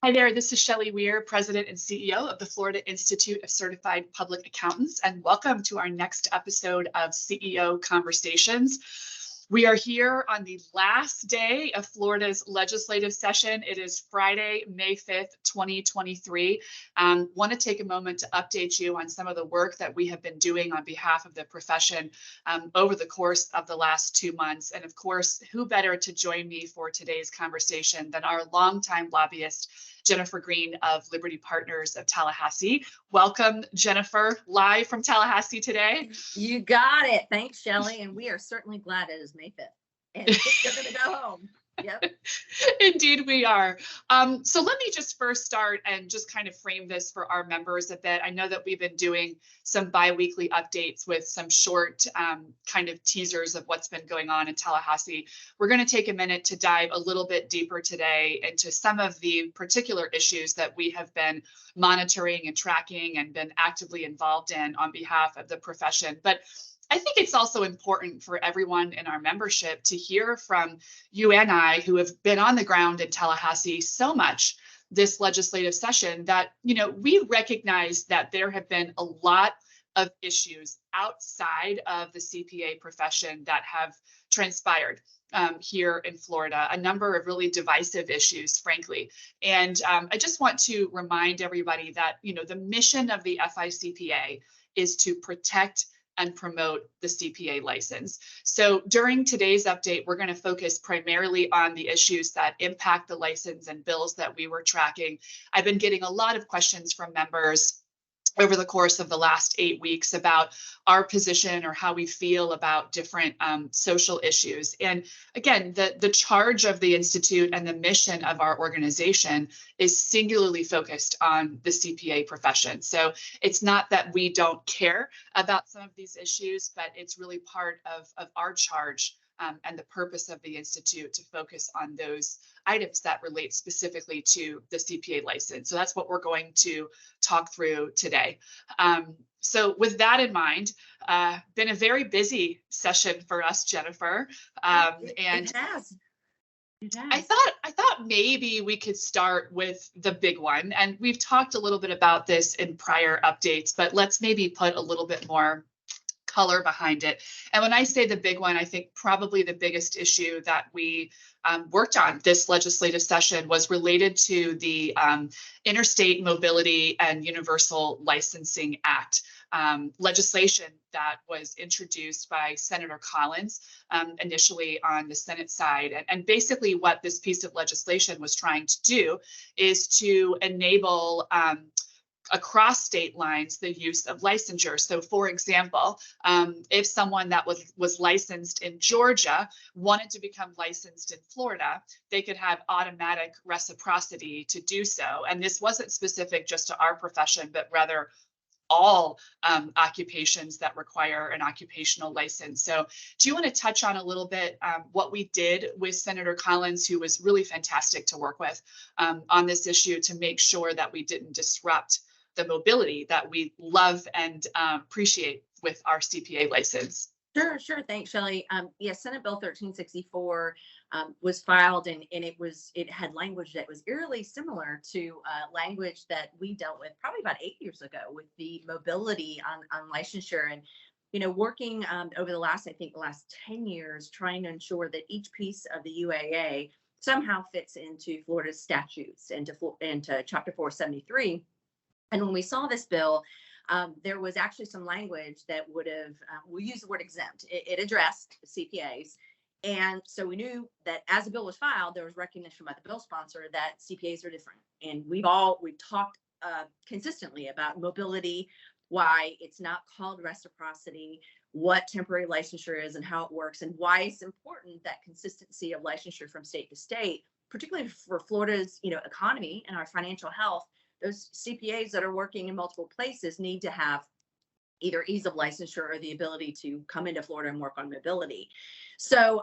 Hi there, this is Shelly Weir, President and CEO of the Florida Institute of Certified Public Accountants, and welcome to our next episode of CEO Conversations. We are here on the last day of Florida's legislative session. It is Friday, May 5th, 2023. Want to take a moment to update you on some of the work that we have been doing on behalf of the profession over the course of the last 2 months. And of course, who better to join me for today's conversation than our longtime lobbyist, Jennifer Green of Liberty Partners of Tallahassee. Welcome, Jennifer, live from Tallahassee today. You got it. Thanks, Shelly. And we are certainly glad it is May 5th. And you're going to go home. Yep. Indeed, we are. So let me just first start and just kind of frame this for our members a bit. I know that we've been doing some bi-weekly updates with some short kind of teasers of what's been going on in Tallahassee. We're going to take a minute to dive a little bit deeper today into some of the particular issues that we have been monitoring and tracking and been actively involved in on behalf of the profession. But I think it's also important for everyone in our membership to hear from you and I, who have been on the ground in Tallahassee so much this legislative session, that, we recognize that there have been a lot of issues outside of the CPA profession that have transpired here in Florida, a number of really divisive issues, frankly. And I just want to remind everybody that, the mission of the FICPA is to protect and promote the CPA license. So during today's update, we're going to focus primarily on the issues that impact the license and bills that we were tracking. I've been getting a lot of questions from members over the course of the last 8 weeks about our position or how we feel about different social issues. And again, the charge of the Institute and the mission of our organization is singularly focused on the CPA profession. So it's not that we don't care about some of these issues, but it's really part of our charge and the purpose of the Institute to focus on those items that relate specifically to the CPA license. So that's what we're going to talk through today. So with that in mind, been a very busy session for us, Jennifer. It has. I thought maybe we could start with the big one. And we've talked a little bit about this in prior updates, but let's maybe put a little bit more color behind it. And when I say the big one, I think probably the biggest issue that we worked on this legislative session was related to the Interstate Mobility and Universal Licensing Act legislation that was introduced by Senator Collins initially on the Senate side. And basically what this piece of legislation was trying to do is to enable across state lines the use of licensure. So for example, if someone that was licensed in Georgia wanted to become licensed in Florida, they could have automatic reciprocity to do so. And this wasn't specific just to our profession, but rather all occupations that require an occupational license. So do you want to touch on a little bit what we did with Senator Collins, who was really fantastic to work with on this issue to make sure that we didn't disrupt the mobility that we love and appreciate with our CPA license? Sure. Thanks, Shelly. Yes, Senate Bill 1364 was filed, and it had language that was eerily similar to language that we dealt with probably about 8 years ago with the mobility on licensure, and working over the last 10 years, trying to ensure that each piece of the UAA somehow fits into Florida's statutes and into Chapter 473. And when we saw this bill, there was actually some language that would have, we'll use the word exempt. It addressed CPAs. And so we knew that as the bill was filed, there was recognition by the bill sponsor that CPAs are different. And we've talked consistently about mobility, why it's not called reciprocity, what temporary licensure is and how it works, and why it's important that consistency of licensure from state to state, particularly for Florida's economy and our financial health. Those CPAs that are working in multiple places need to have either ease of licensure or the ability to come into Florida and work on mobility. So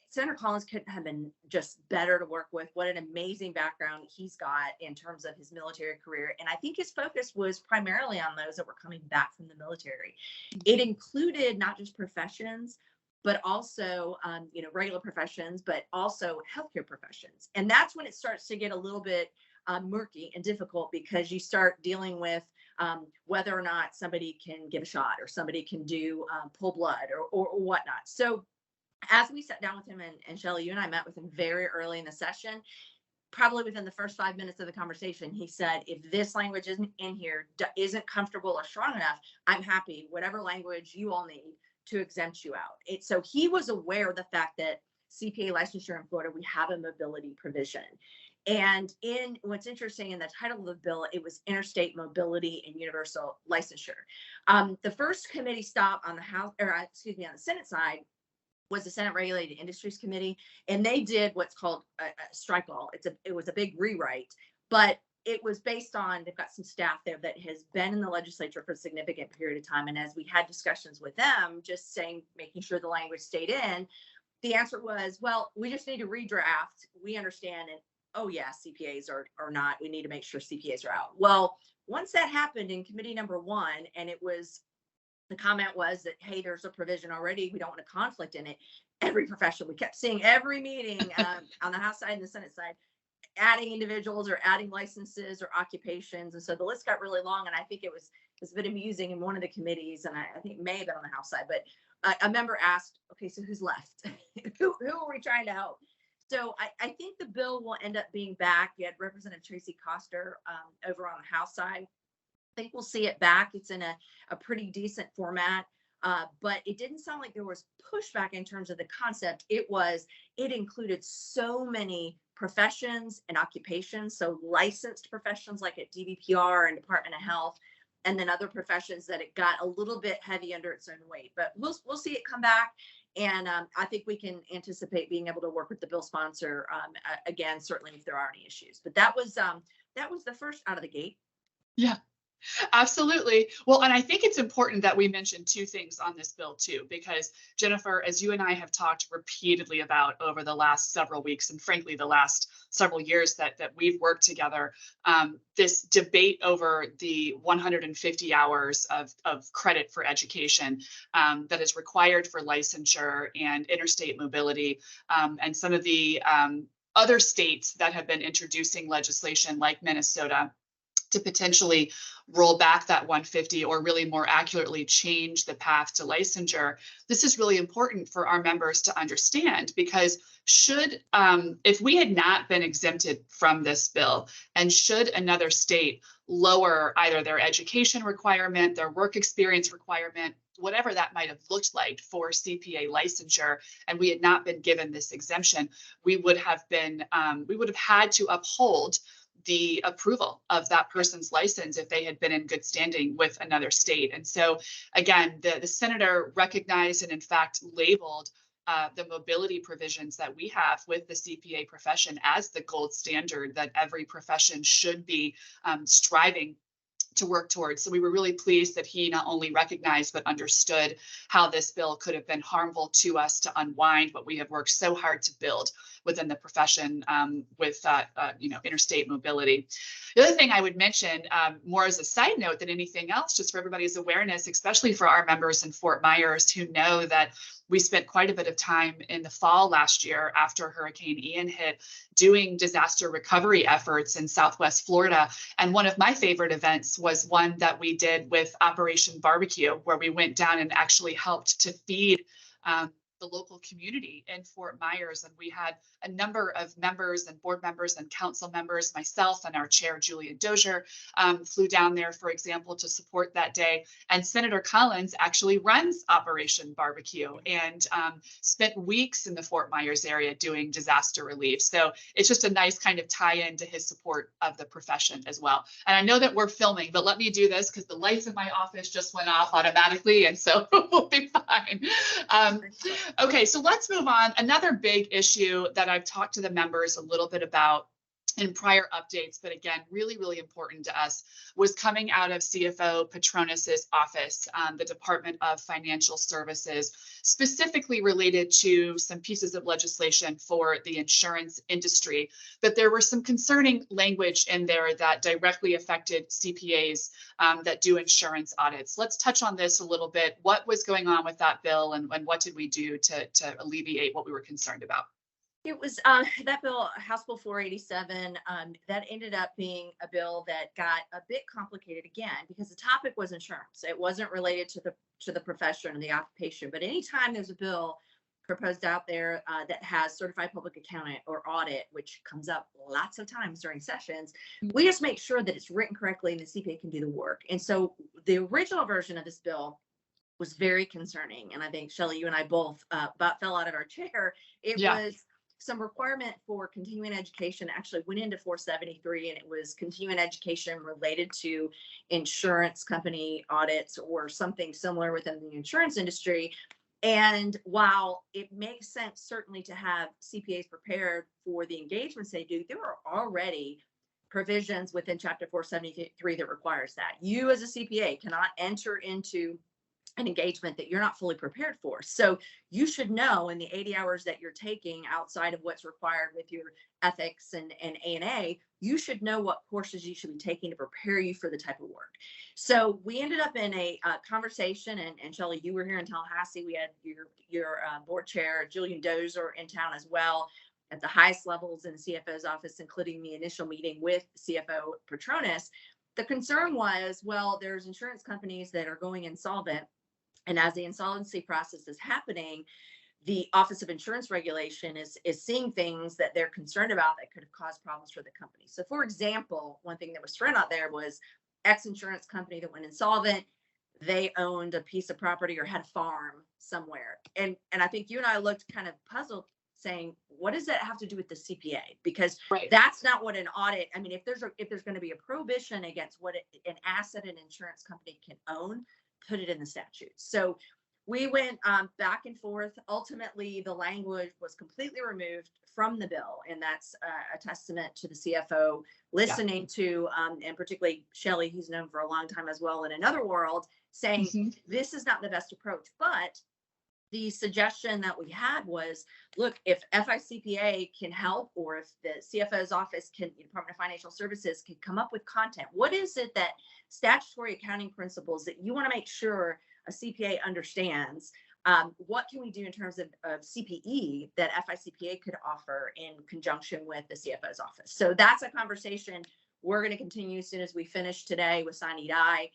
Senator Collins couldn't have been just better to work with. What an amazing background he's got in terms of his military career. And I think his focus was primarily on those that were coming back from the military. It included not just professions, but also, regular professions, but also healthcare professions. And that's when it starts to get a little bit murky and difficult because you start dealing with whether or not somebody can give a shot or somebody can do pull blood or whatnot. So as we sat down with him, and Shelly, you and I met with him very early in the session, probably within the first 5 minutes of the conversation, he said, if this language isn't in here, isn't comfortable or strong enough, I'm happy, whatever language you all need to exempt you out. So he was aware of the fact that CPA licensure in Florida, we have a mobility provision. And in what's interesting in the title of the bill, it was interstate mobility and universal licensure. The first committee stop on the House, or excuse me, on the Senate side was the Senate Regulated Industries Committee, and they did what's called a strike all. It was a big rewrite, but it was based on, they've got some staff there that has been in the legislature for a significant period of time. And as we had discussions with them, just saying, making sure the language stayed in, the answer was, well, we just need to redraft. We understand. And oh yeah, CPAs are not, we need to make sure CPAs are out. Well, once that happened in committee number 1, and it was, the comment was that, hey, there's a provision already, we don't want a conflict in it. Every profession, we kept seeing every meeting on the House side and the Senate side, adding individuals or adding licenses or occupations. And so the list got really long. And I think it was a bit amusing in one of the committees, and I think it may have been on the House side, but a member asked, okay, so who's left? who are we trying to help? So I think the bill will end up being back. You had Representative Tracy Coster over on the House side. I think we'll see it back. It's in a pretty decent format, but it didn't sound like there was pushback in terms of the concept. It included so many professions and occupations, so licensed professions like at DVPR and Department of Health, and then other professions that it got a little bit heavy under its own weight. But we'll see it come back, and I think we can anticipate being able to work with the bill sponsor again, certainly if there are any issues. But that was the first out of the gate. Yeah. Absolutely. Well, and I think it's important that we mention 2 things on this bill too, because Jennifer, as you and I have talked repeatedly about over the last several weeks, and frankly, the last several years that we've worked together, this debate over the 150 hours of credit for education that is required for licensure and interstate mobility, and some of the other states that have been introducing legislation like Minnesota to potentially roll back that 150, or really more accurately change the path to licensure. This is really important for our members to understand, because if we had not been exempted from this bill, and should another state lower either their education requirement, their work experience requirement, whatever that might have looked like for CPA licensure, and we had not been given this exemption, we would have had to uphold the approval of that person's license if they had been in good standing with another state. And so again, the senator recognized and in fact labeled the mobility provisions that we have with the CPA profession as the gold standard that every profession should be striving to work towards. So we were really pleased that he not only recognized but understood how this bill could have been harmful to us to unwind what we have worked so hard to build within the profession with interstate mobility. The other thing I would mention, more as a side note than anything else, just for everybody's awareness, especially for our members in Fort Myers who know that we spent quite a bit of time in the fall last year after Hurricane Ian hit doing disaster recovery efforts in Southwest Florida. And one of my favorite events was one that we did with Operation Barbecue, where we went down and actually helped to feed the local community in Fort Myers. And we had a number of members and board members and council members, myself and our chair, Julia Dozier, flew down there, for example, to support that day. And Senator Collins actually runs Operation Barbecue and spent weeks in the Fort Myers area doing disaster relief. So it's just a nice kind of tie in to his support of the profession as well. And I know that we're filming, but let me do this because the lights in my office just went off automatically. And so we'll be fine. Okay, so let's move on. Another big issue that I've talked to the members a little bit about in prior updates, but again, really, really important to us, was coming out of CFO Patronus's office, the Department of Financial Services, specifically related to some pieces of legislation for the insurance industry. But there were some concerning language in there that directly affected CPAs that do insurance audits. Let's touch on this a little bit. What was going on with that bill, and what did we do to alleviate what we were concerned about? It was that bill, House Bill 487, that ended up being a bill that got a bit complicated again because the topic was insurance. It wasn't related to the profession or the occupation. But anytime there's a bill proposed out there that has certified public accountant or audit, which comes up lots of times during sessions, we just make sure that it's written correctly and the CPA can do the work. And so the original version of this bill was very concerning. And I think, Shelly, you and I both about fell out of our chair. It was some requirement for continuing education actually went into 473, and it was continuing education related to insurance company audits or something similar within the insurance industry. And while it makes sense certainly to have CPAs prepared for the engagements they do, there are already provisions within Chapter 473 that requires that. You as a CPA cannot enter into an engagement that you're not fully prepared for. So you should know in the 80 hours that you're taking outside of what's required with your ethics and A&A, you should know what courses you should be taking to prepare you for the type of work. So we ended up in a conversation, and Shelly, you were here in Tallahassee. We had your board chair, Julian Dozer, in town as well at the highest levels in the CFO's office, including the initial meeting with CFO Petronas. The concern was, well, there's insurance companies that are going insolvent. And as the insolvency process is happening, the Office of Insurance Regulation is seeing things that they're concerned about that could have caused problems for the company. So, for example, one thing that was thrown out there was X insurance company that went insolvent. They owned a piece of property or had a farm somewhere. And I think you and I looked kind of puzzled saying, what does that have to do with the CPA? Because that's not what an audit, I mean, if there's going to be a prohibition against what an asset an insurance company can own, put it in the statute. So we went back and forth. Ultimately, the language was completely removed from the bill. And that's a testament to the CFO listening to, and particularly Shelly, who's known for a long time as well in another world, saying this is not the best approach. But the suggestion that we had was, look, if FICPA can help, or if the CFO's office can, Department of Financial Services can come up with content, what is it that statutory accounting principles that you want to make sure a CPA understands? What can we do in terms of CPE that FICPA could offer in conjunction with the CFO's office? So that's a conversation we're going to continue as soon as we finish today with Sine Die.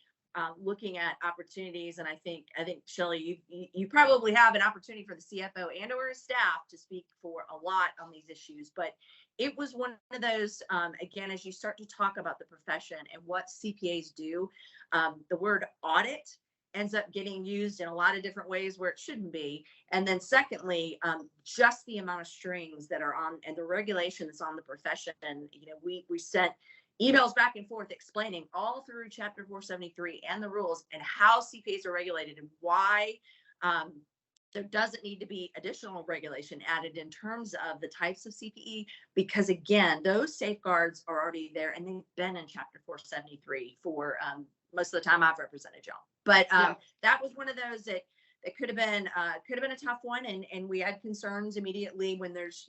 Looking at opportunities, and I think Shelly, you probably have an opportunity for the CFO and or his staff to speak for a lot on these issues. But it was one of those, again, as you start to talk about the profession and what CPAs do, the word audit ends up getting used in a lot of different ways where it shouldn't be. And then secondly, just the amount of strings that are on and the regulation that's on the profession. And we sent emails back and forth explaining all through Chapter 473 and the rules and how CPAs are regulated and why there doesn't need to be additional regulation added in terms of the types of CPE, because again, those safeguards are already there and they've been in Chapter 473 for most of the time I've represented y'all. But that was one of those that could have been a tough one, and we had concerns immediately when there's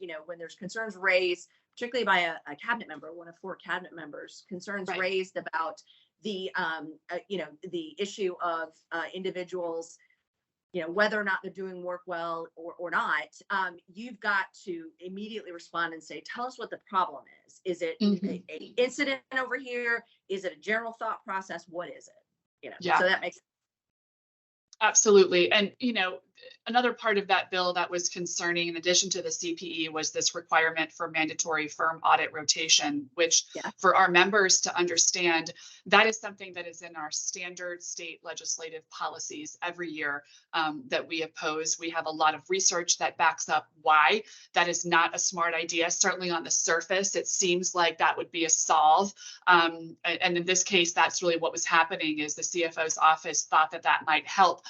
concerns raised, particularly by a cabinet member, one of 4 cabinet members, concerns raised about the the issue of individuals, whether or not they're doing work well or not. You've got to immediately respond and say, tell us what the problem is. Is it an incident over here? Is it a general thought process? What is it? So that makes Absolutely. And, another part of that bill that was concerning, in addition to the CPE, was this requirement for mandatory firm audit rotation, which for our members to understand, that is something that is in our standard state legislative policies every year that we oppose. We have a lot of research that backs up why that is not a smart idea. Certainly on the surface, it seems like that would be a solve. And in this case, that's really what was happening, is the CFO's office thought that might help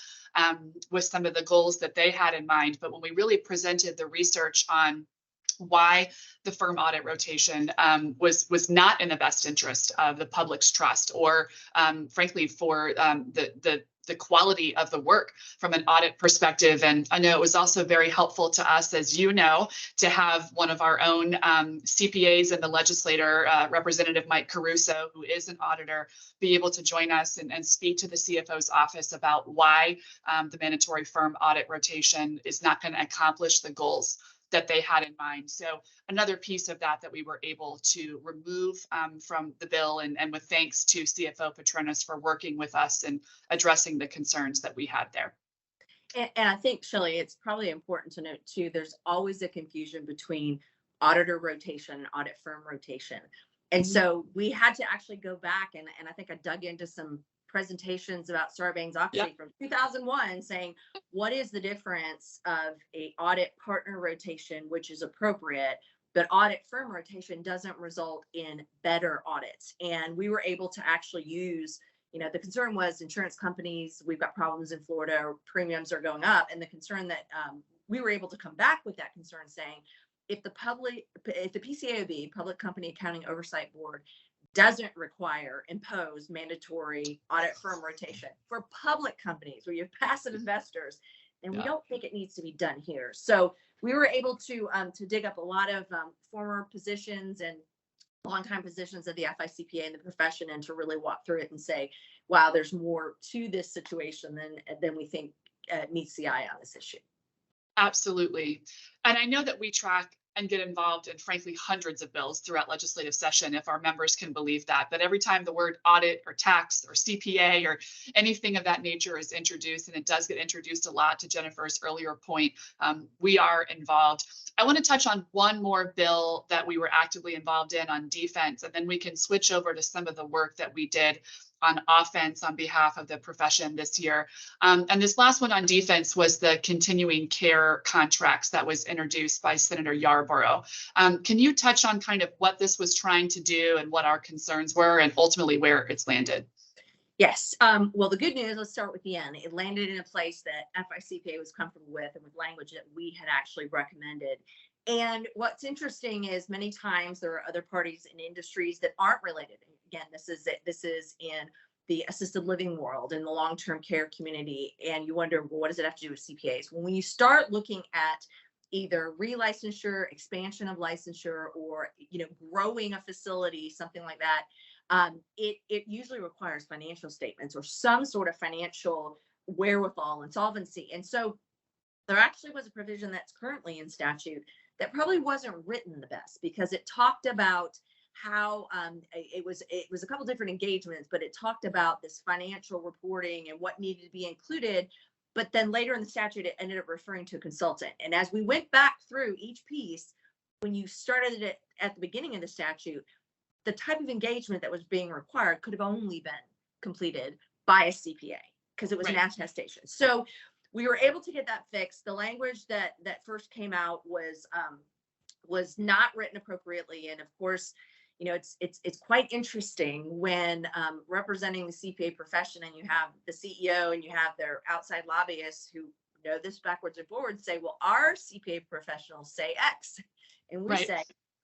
with some of the goals that they had in mind. But when we really presented the research on why the firm audit rotation was not in the best interest of the public's trust, or frankly, for the quality of the work from an audit perspective. And I know it was also very helpful to us, as you know, to have one of our own CPAs in the legislature, Representative Mike Caruso, who is an auditor, be able to join us and speak to the CFO's office about why the mandatory firm audit rotation is not going to accomplish the goals that they had in mind. So another piece of that we were able to remove from the bill, and with thanks to CFO Petronas for working with us and addressing the concerns that we had there. And I think, Shelly, it's probably important to note too, there's always a confusion between auditor rotation and audit firm rotation. And so we had to actually go back, and I think I dug into some presentations about Sarbanes-Oxley from 2001 saying, what is the difference of a audit partner rotation, which is appropriate, but audit firm rotation doesn't result in better audits. And we were able to actually use, the concern was insurance companies, we've got problems in Florida, premiums are going up. And the concern that we were able to come back with that concern saying, if the PCAOB, Public Company Accounting Oversight Board, doesn't impose mandatory audit firm rotation for public companies where you have passive investors, and we don't think it needs to be done here. So we were able to dig up a lot of former positions and longtime positions of the FICPA and the profession, and to really walk through it and say, wow, there's more to this situation than we think meets the eye on this issue. Absolutely. And I know that we track and get involved in, frankly, hundreds of bills throughout legislative session, if our members can believe that. But every time the word audit or tax or CPA or anything of that nature is introduced, and it does get introduced a lot, to Jennifer's earlier point, we are involved. I want to touch on one more bill that we were actively involved in on defense, and then we can switch over to some of the work that we did on offense on behalf of the profession this year. And this last one on defense was the continuing care contracts that was introduced by Senator Yarborough. Can you touch on kind of what this was trying to do and what our concerns were, and ultimately where it's landed? Yes. Well, the good news, let's start with the end. It landed in a place that FICPA was comfortable with, and with language that we had actually recommended. And what's interesting is many times there are other parties in industries that aren't related. Again, this is in the assisted living world, in the long-term care community. And you wonder, well, what does it have to do with CPAs? Well, when you start looking at either relicensure, expansion of licensure, or growing a facility, something like that, it usually requires financial statements or some sort of financial wherewithal and solvency. And so there actually was a provision that's currently in statute that probably wasn't written the best, because it talked about how it was a couple different engagements, but it talked about this financial reporting and what needed to be included. But then later in the statute, it ended up referring to a consultant. And as we went back through each piece, when you started it at the beginning of the statute, the type of engagement that was being required could have only been completed by a CPA, because it was an attestation. So we were able to get that fixed. The language that first came out was not written appropriately, and of course, it's quite interesting when representing the CPA profession, and you have the CEO and you have their outside lobbyists who know this backwards and forwards, say, well, our CPA professionals say X, and we say,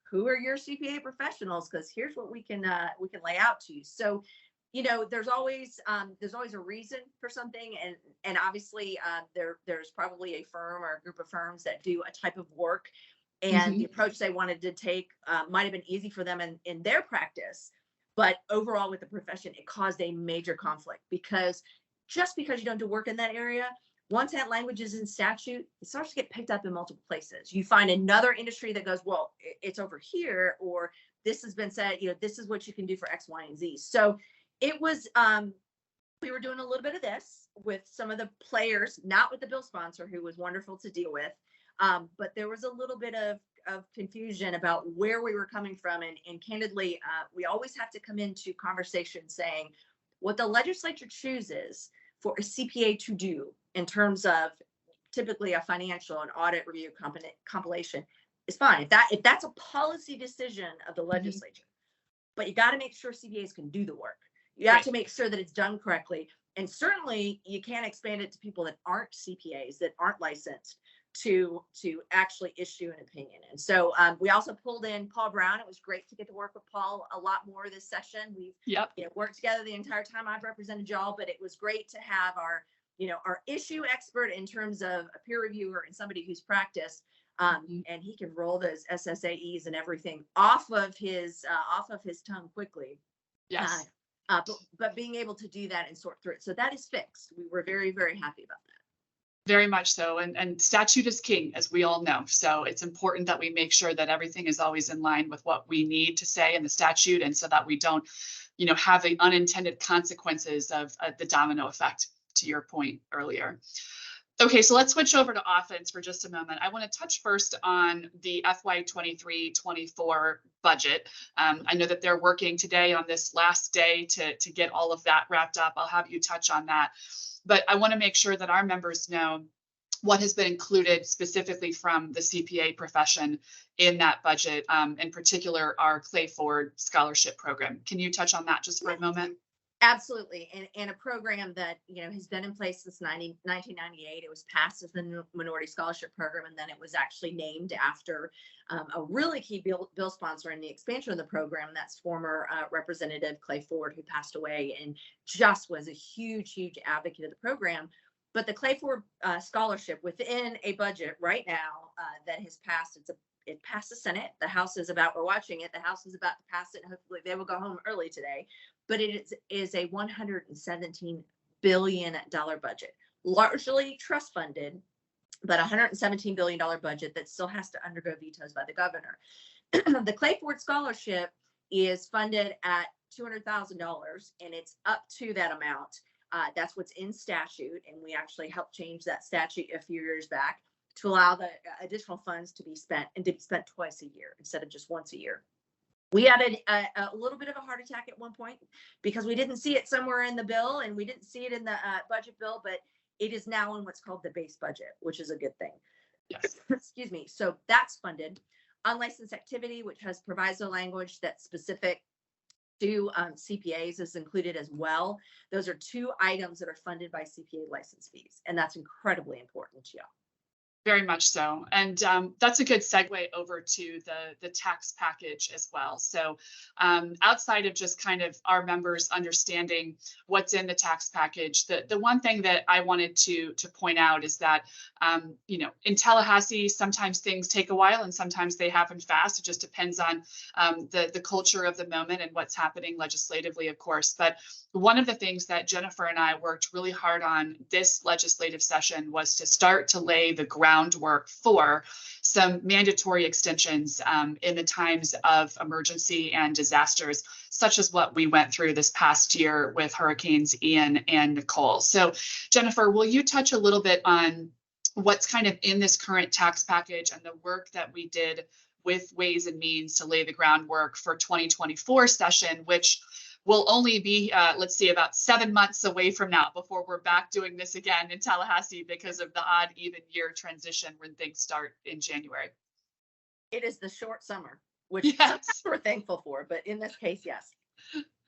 who are your CPA professionals? Because here's what we can lay out to you. So, there's always a reason for something, and obviously there's probably a firm or a group of firms that do a type of work, and the approach they wanted to take might have been easy for them in their practice, but overall with the profession, it caused a major conflict, because just because you don't do work in that area, once that language is in statute, it starts to get picked up in multiple places. You find another industry that goes, well, it's over here, or this has been said, this is what you can do for X, Y, and Z. So it was, we were doing a little bit of this with some of the players, not with the bill sponsor, who was wonderful to deal with. But there was a little bit of confusion about where we were coming from. And candidly, we always have to come into conversation saying what the legislature chooses for a CPA to do in terms of typically a financial and audit review compilation is fine. If that's a policy decision of the legislature, but you got to make sure CPAs can do the work. You have to make sure that it's done correctly. And certainly you can't expand it to people that aren't CPAs, that aren't licensed to actually issue an opinion. And so we also pulled in Paul Brown. It was great to get to work with Paul a lot more this session. We've worked together the entire time I've represented y'all, but it was great to have our issue expert in terms of a peer reviewer and somebody who's practiced, and he can roll those SSAEs and everything off of his tongue quickly. Yes. But being able to do that and sort through it. So that is fixed. We were very, very happy about that. Very much so. And statute is king, as we all know. So it's important that we make sure that everything is always in line with what we need to say in the statute, and so that we don't, have the unintended consequences of the domino effect, to your point earlier. Okay, so let's switch over to offense for just a moment. I want to touch first on the FY 23-24 budget. I know that they're working today on this last day to get all of that wrapped up. I'll have you touch on that. But I want to make sure that our members know what has been included specifically from the CPA profession in that budget, in particular, our Clay Ford Scholarship Program. Can you touch on that just for a moment? Absolutely. And a program that, has been in place since 1998. It was passed as the Minority Scholarship Program, and then it was actually named after a really key bill sponsor in the expansion of the program. That's former Representative Clay Ford, who passed away and just was a huge, huge advocate of the program. But the Clay Ford Scholarship within a budget right now that has passed, it passed the Senate. The House is we're watching it. The House is about to pass it. Hopefully they will go home early today. But it is a $117 billion budget, largely trust funded, but $117 billion budget that still has to undergo vetoes by the governor. The Clay Ford Scholarship is funded at $200,000, and it's up to that amount. That's what's in statute, and we actually helped change that statute a few years back to allow the additional funds to be spent, and to be spent twice a year instead of just once a year. We had a little bit of a heart attack at one point because we didn't see it somewhere in the bill, and we didn't see it in the budget bill, but it is now in what's called the base budget, which is a good thing. Yes. Excuse me. So that's funded. Unlicensed activity, which has proviso language that's specific to CPAs, is included as well. Those are two items that are funded by CPA license fees, and that's incredibly important to y'all. Very much so. And that's a good segue over to the tax package as well. So outside of just kind of our members understanding what's in the tax package, the one thing that I wanted to point out is that, in Tallahassee, sometimes things take a while and sometimes they happen fast. It just depends on the culture of the moment and what's happening legislatively, of course. But one of the things that Jennifer and I worked really hard on this legislative session was to start to lay the groundwork for some mandatory extensions in the times of emergency and disasters, such as what we went through this past year with Hurricanes Ian and Nicole. So, Jennifer, will you touch a little bit on what's kind of in this current tax package and the work that we did with Ways and Means to lay the groundwork for 2024 session, which will only be, let's see, about 7 months away from now before we're back doing this again in Tallahassee because of the odd even year transition when things start in January. It is the short summer, which yes, we're thankful for, but in this case, yes.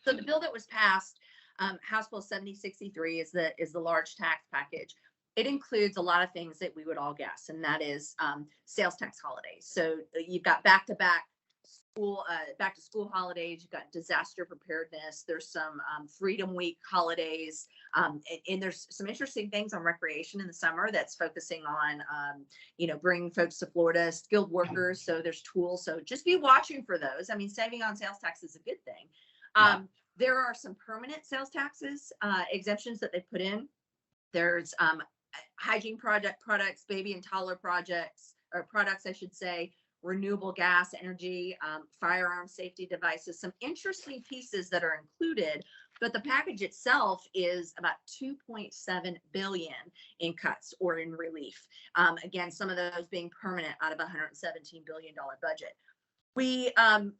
So the bill that was passed, House Bill 7063, is the large tax package. It includes a lot of things that we would all guess, and that is sales tax holidays. So you've got back-to-back back to school holidays. You've got disaster preparedness. There's some Freedom Week holidays, and there's some interesting things on recreation in the summer that's focusing on, bringing folks to Florida, skilled workers. So there's tools. So just be watching for those. I mean, saving on sales tax is a good thing. There are some permanent sales taxes exemptions that they put in. There's hygiene products, baby and toddler products, I should say, renewable gas, energy, firearm safety devices, some interesting pieces that are included, but the package itself is about $2.7 billion in cuts or in relief. Again, some of those being permanent out of a $117 billion budget.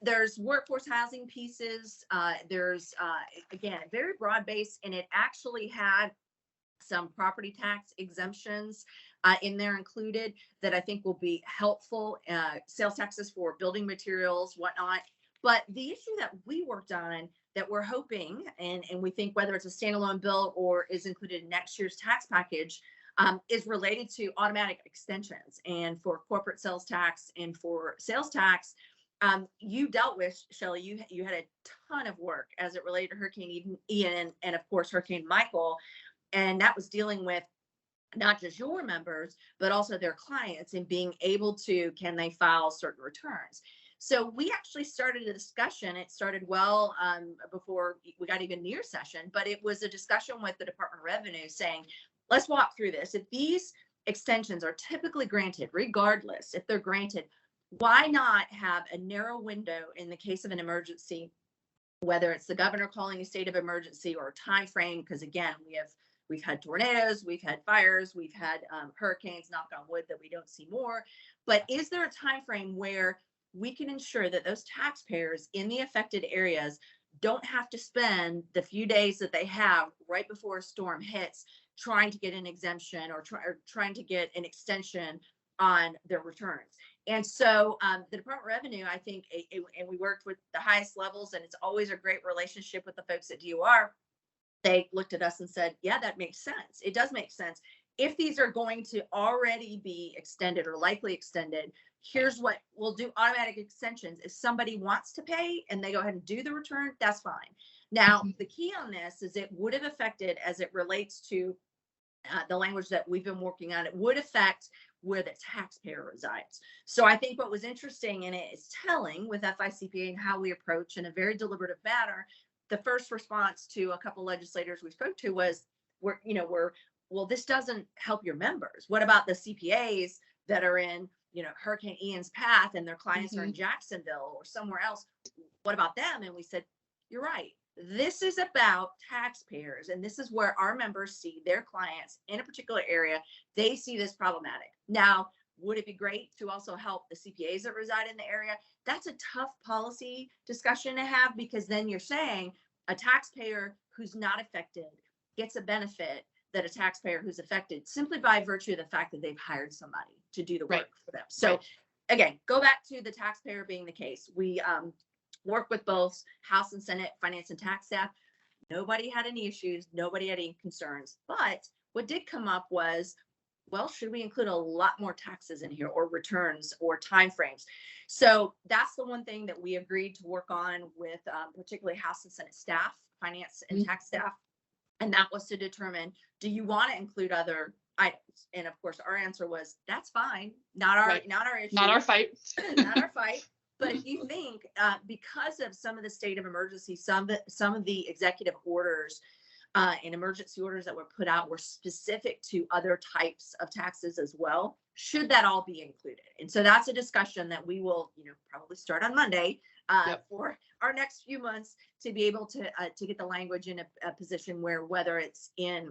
There's workforce housing pieces. There's, again, very broad base, and it actually had some property tax exemptions in there included that I think will be helpful. Sales taxes for building materials, whatnot. But the issue that we worked on that we're hoping, and we think whether it's a standalone bill or is included in next year's tax package, is related to automatic extensions. And for corporate sales tax and for sales tax, you dealt with, Shelly, you had a ton of work as it related to Hurricane Ian and of course, Hurricane Michael. And that was dealing with not just your members, but also their clients and being able to, can they file certain returns? So we actually started a discussion. It started well before we got even near session, but it was a discussion with the Department of Revenue saying, let's walk through this. If these extensions are typically granted, regardless if they're granted, why not have a narrow window in the case of an emergency, whether it's the governor calling a state of emergency or a time frame? Because again, we've had tornadoes, we've had fires, we've had hurricanes, knock on wood that we don't see more. But is there a time frame where we can ensure that those taxpayers in the affected areas don't have to spend the few days that they have right before a storm hits trying to get an exemption or trying to get an extension on their returns? And so the Department of Revenue, I think, and we worked with the highest levels, and it's always a great relationship with the folks at DOR. They looked at us and said, yeah, that makes sense. It does make sense. If these are going to already be extended or likely extended, here's what we'll do: automatic extensions. If somebody wants to pay and they go ahead and do the return, that's fine. Now, the key on this is it would have affected, as it relates to the language that we've been working on, it would affect where the taxpayer resides. So I think what was interesting, and it is telling with FICPA and how we approach in a very deliberative manner, the first response to a couple legislators we spoke to was, well, this doesn't help your members. What about the CPAs that are in, Hurricane Ian's path and their clients are in Jacksonville or somewhere else? What about them? And we said, you're right. This is about taxpayers, and this is where our members see their clients in a particular area. They see this problematic. Now, would it be great to also help the CPAs that reside in the area? That's a tough policy discussion to have, because then you're saying a taxpayer who's not affected gets a benefit that a taxpayer who's affected simply by virtue of the fact that they've hired somebody to do the work for them. So again, go back to the taxpayer being the case. We work with both House and Senate finance and tax staff. Nobody had any issues. Nobody had any concerns. But what did come up was, well, should we include a lot more taxes in here, or returns, or timeframes? So that's the one thing that we agreed to work on with particularly House and Senate staff, finance and tax staff. And that was to determine, do you want to include other items? And of course, our answer was, that's fine. Not our issue. Not our fight. Not our fight. But if you think, because of some of the state of emergency, some of the executive orders and emergency orders that were put out were specific to other types of taxes as well, should that all be included? And so that's a discussion that we will, probably start on Monday for our next few months, to be able to get the language in a position where, whether it's in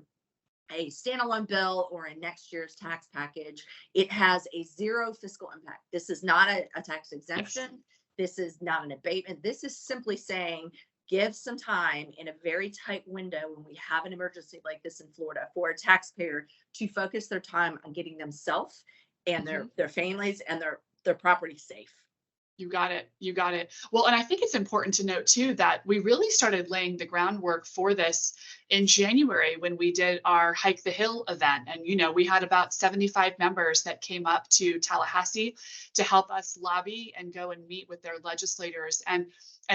a standalone bill or in next year's tax package, it has a zero fiscal impact. This is not a tax exemption. Yes. This is not an abatement. This is simply saying, give some time in a very tight window when we have an emergency like this in Florida for a taxpayer to focus their time on getting themselves and their families and their property safe. You got it. You got it. Well, and I think it's important to note too that we really started laying the groundwork for this in January when we did our Hike the Hill event. And, we had about 75 members that came up to Tallahassee to help us lobby and go and meet with their legislators and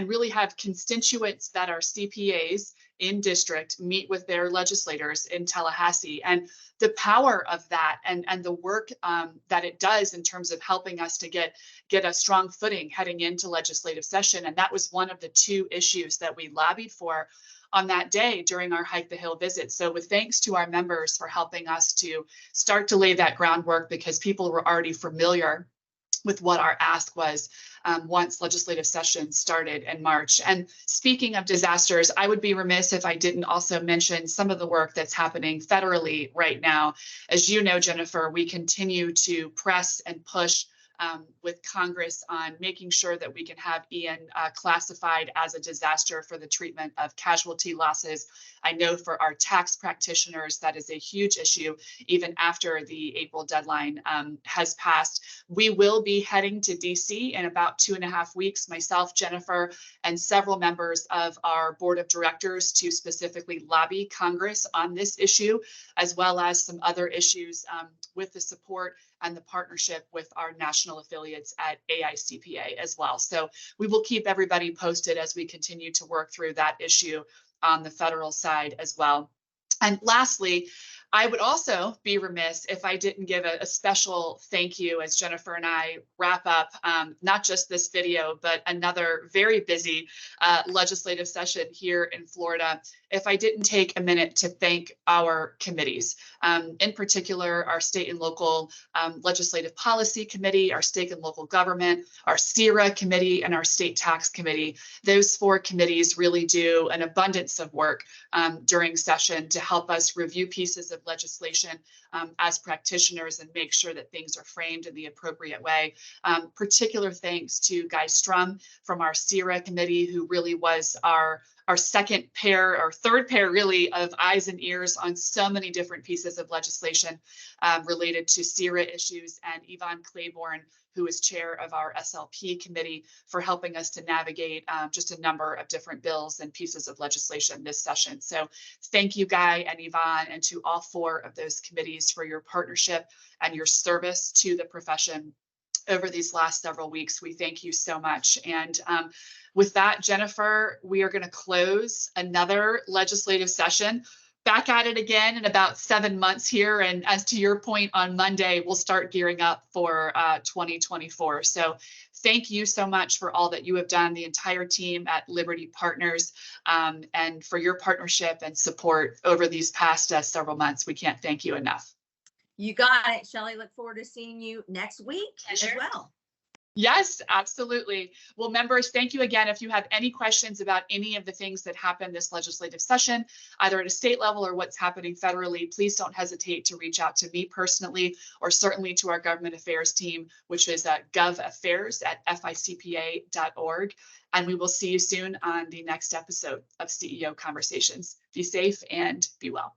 really have constituents that are CPAs in district meet with their legislators in Tallahassee. And the power of that and the work that it does in terms of helping us to get a strong footing heading into legislative session. And that was one of the two issues that we lobbied for on that day during our Hike the Hill visit. So with thanks to our members for helping us to start to lay that groundwork, because people were already familiar with what our ask was once legislative session started in March. And speaking of disasters, I would be remiss if I didn't also mention some of the work that's happening federally right now. As you know, Jennifer, we continue to press and push with Congress on making sure that we can have Ian classified as a disaster for the treatment of casualty losses. I know for our tax practitioners, that is a huge issue, even after the April deadline has passed. We will be heading to DC in about 2.5 weeks, myself, Jennifer, and several members of our board of directors, to specifically lobby Congress on this issue, as well as some other issues with the support and the partnership with our national affiliates at AICPA as well. So we will keep everybody posted as we continue to work through that issue on the federal side as well. And lastly, I would also be remiss if I didn't give a special thank you as Jennifer and I wrap up not just this video, but another very busy legislative session here in Florida, if I didn't take a minute to thank our committees, in particular, our state and local legislative policy committee, our state and local government, our SERA committee, and our state tax committee. Those 4 committees really do an abundance of work during session to help us review pieces of legislation as practitioners and make sure that things are framed in the appropriate way. Particular thanks to Guy Strum from our SERA committee, who really was our second pair or third pair really of eyes and ears on so many different pieces of legislation related to SERA issues, and Yvonne Claiborne, who is chair of our SLP committee, for helping us to navigate just a number of different bills and pieces of legislation this session. So thank you, Guy and Yvonne, and to all 4 of those committees for your partnership and your service to the profession over these last several weeks. We thank you so much. And with that, Jennifer, we are going to close another legislative session. Back at it again in about 7 months here. And as to your point, on Monday, we'll start gearing up for 2024. So thank you so much for all that you have done, the entire team at Liberty Partners, and for your partnership and support over these past several months. We can't thank you enough. You got it, Shelly. Look forward to seeing you next week as well. Yes, absolutely. Well, members, thank you again. If you have any questions about any of the things that happened this legislative session, either at a state level or what's happening federally, please don't hesitate to reach out to me personally, or certainly to our government affairs team, which is govaffairs@ficpa.org. And we will see you soon on the next episode of CEO Conversations. Be safe and be well.